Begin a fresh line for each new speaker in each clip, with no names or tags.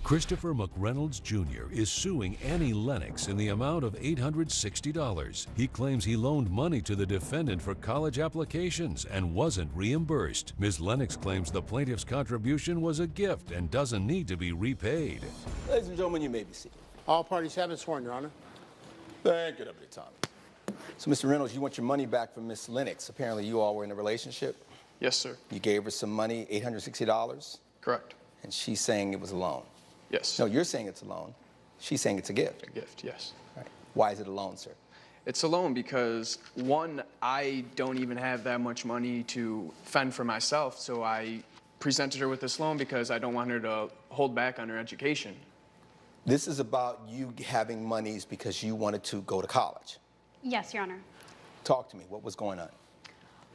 Christopher McReynolds Jr. is suing Annie Lennox in the amount of $860. He claims he loaned money to the defendant for college applications and wasn't reimbursed. Ms. Lennox claims the plaintiff's contribution was a gift and doesn't need to be repaid.
Ladies and gentlemen, you may be seated.
All parties have been sworn, Your Honor.
Thank you, Deputy Thomas. So, Mr. Reynolds, you want your money back from Ms. Lennox. Apparently, you all were in a relationship.
Yes, sir.
You gave her some money, $860,
Correct.
and she's saying it was a loan.
Yes.
No, you're saying it's a loan. She's saying it's a gift.
A gift, yes.
Right. Why is it a loan, sir?
It's a loan because, one, I don't even have that much money to fend for myself, so I presented her with this loan because I don't want her to hold back on her education.
This is about you having monies because you wanted to go to college.
Yes, Your Honor.
Talk to me. What was going on?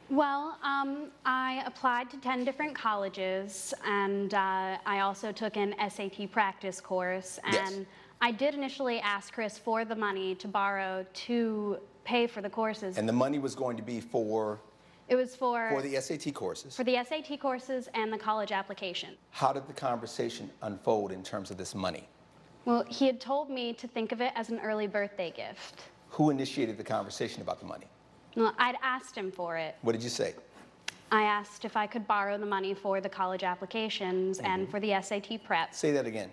Well, I applied to 10 different colleges, and I also took an SAT practice course. And
Yes.
I did initially ask Chris for the money to borrow to pay for the courses.
And the money was going to be for
It was for
the SAT courses.
the SAT courses and the college application.
How did the conversation unfold in terms of this money?
Well, he had told me to think of it as an early birthday gift.
Who initiated the conversation about the money?
Well, I'd asked him for it.
What did you say?
I asked if I could borrow the money for the college applications and for the SAT prep.
Say that again.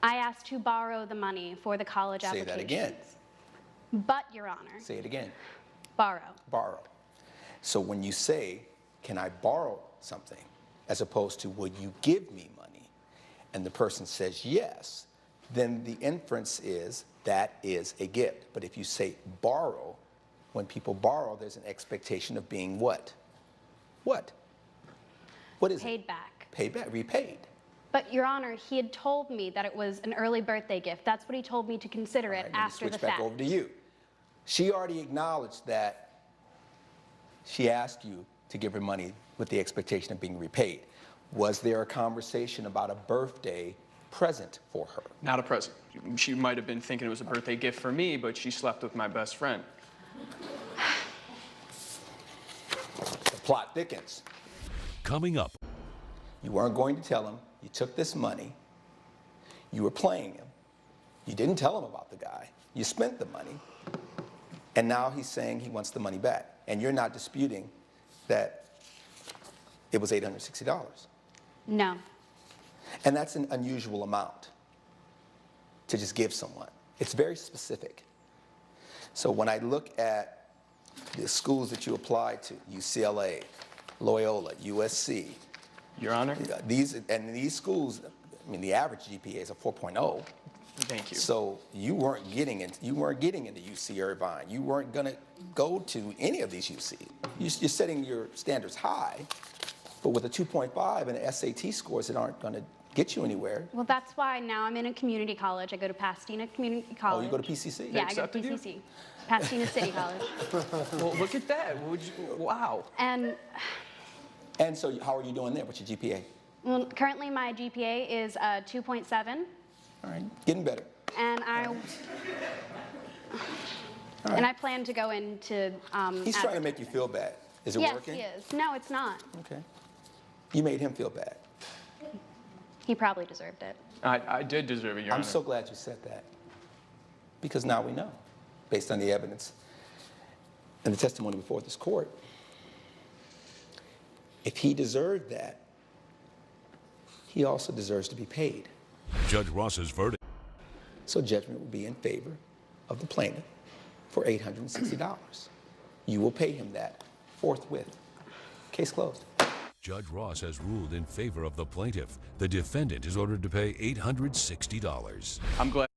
I asked to borrow the money for the college
Say
applications.
that again.
But, Your Honor,
Say it again.
borrow.
Borrow. So when you say, can I borrow something, as opposed to, will you give me money, and the person says yes, then the inference is that is a gift. But if you say borrow, when people borrow, there's an expectation of being what? What? What is it?
Paid back.
Paid back, repaid.
But, Your Honor, he had told me that it was an early birthday gift. That's what he told me to consider it
All right, let me
after the
switch back
fact.
over to you. She already acknowledged that she asked you to give her money with the expectation of being repaid. Was there a conversation about a birthday present for her?
Not a present. She might have been thinking it was a birthday gift for me, but she slept with my best friend.
The plot thickens.
Coming up,
You weren't going to tell him you took this money. You were playing him. You didn't tell him about the guy. You spent the money. And now he's saying he wants the money back. And you're not disputing that it was $860.
No.
And that's an unusual amount to just give someone. It's very specific. So when I look at the schools that you applied to, UCLA, Loyola, USC,
Your Honor?
these schools, I mean, the average GPA is a 4.0.
Thank you.
So you weren't getting into UC Irvine. You weren't going to go to any of these UC. You're setting your standards high, but with a 2.5 and SAT scores that aren't going to get you anywhere.
Well, that's why now I'm in a community college. I go to Pasadena Community College.
Oh, you go to PCC?
Yeah, I go to
accepted you?
PCC. Pasadena City College.
Well, look at that. Wow.
And,
And so how are you doing there? What's your GPA?
well, currently my GPA is 2.7.
All right, getting better.
And I plan to go into
He's trying to make you feel bad. Is it
yes,
working?
he is. No, it's not.
Okay. You made him feel bad.
He probably deserved it.
I did deserve it, Your Honor.
I'm so glad you said that. Because now we know, based on the evidence and the testimony before this court, if he deserved that, he also deserves to be paid.
Judge Ross's verdict.
So judgment will be in favor of the plaintiff for $860. You will pay him that forthwith. Case closed.
Judge Ross has ruled in favor of the plaintiff. The defendant is ordered to pay $860.
I'm glad.